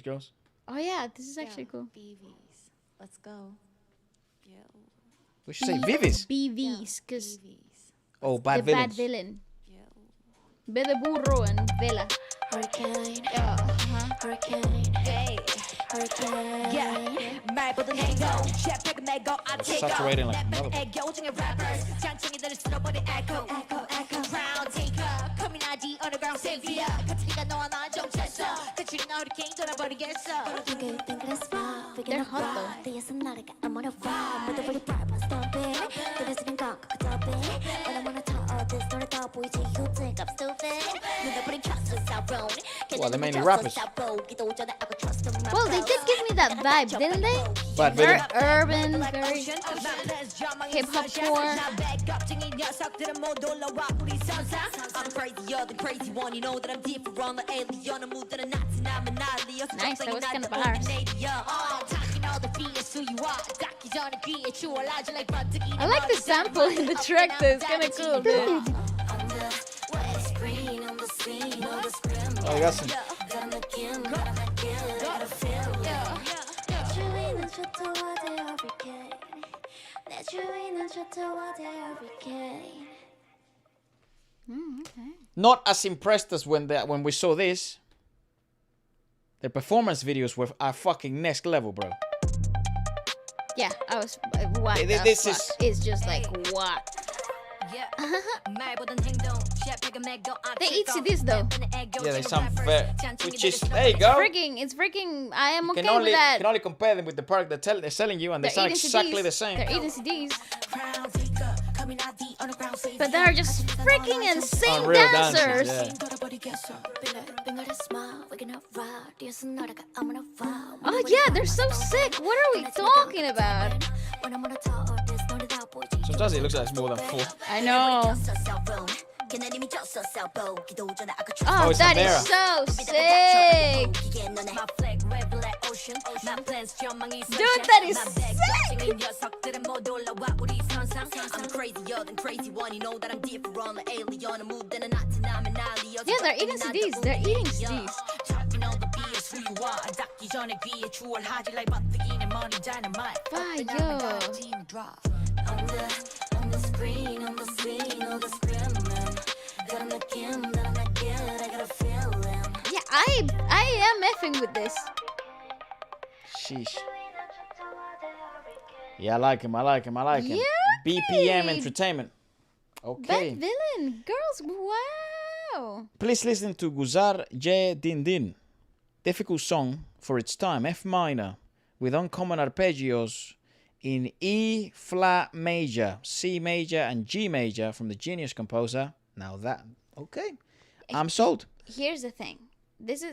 Girls. Oh yeah, this is actually cool. BVs. Let's go. Yeah. We should say Vivis. BVs, because Oh, the bad bad villains. villain. Be the burro and Vela. Hurricane. Hurricane. Hey. Hurricane. Yeah. 말보다 행동. 쉐팩은 내고 안 It's take saturating like 내 another. 애교 중에 rappers. 잔챙이들을 쓸어버린 echo. Crown taker. Community underground savior. 같은 네가 너와 나 정체성. 그치린 hurricane 돌아버리겠어. They're hot though. 뒤에서 날아가 I'm on a vibe. 모두 우리 밟아 stop it. 그래서 난 거 stop it. When I'm on a top of this 노래 더 보이지 you think I'm stupid. 눈에 뿌린 trust is our own. Well, they're mainly rappers. Well, they did give me that vibe, didn't they? Bad Very villain. urban, very hip-hop core. Nice, that was kind of bars. I like the sample in the track though, it's kind of cool, dude. Oh, you got some. Okay. Not as impressed as when we saw this. Their performance videos are fucking next level, bro. Yeah, I was. What Hey, the this fuck? is- It's just like what? They eat CDs though. Yeah, they sound fair. Which is, there you go. It's freaking. I am You okay can only, with that. you can only compare them with the product they're selling you, and they They're sound eating exactly CDs. the same. They're eating CDs. But they're just freaking insane Unreal dancers. Oh yeah, they're so sick. What are we talking about? Sometimes it looks like it's more than 4. I know. Oh, Oh, it's that is Avera. so sick. Dude, that is sick. Yeah, they're eating CDs. They're eating CDs. Yeah, I am effing with this. Sheesh. Yeah, I like him. Yeah, BPM okay. Entertainment. Okay. Bad villain. Girls, wow. Please listen to Guzar Je Din Din. Difficult song for its time, F minor, with uncommon arpeggios in E flat major, C major, and G major from the genius composer. Now that, okay, I'm sold. Here's the thing. This is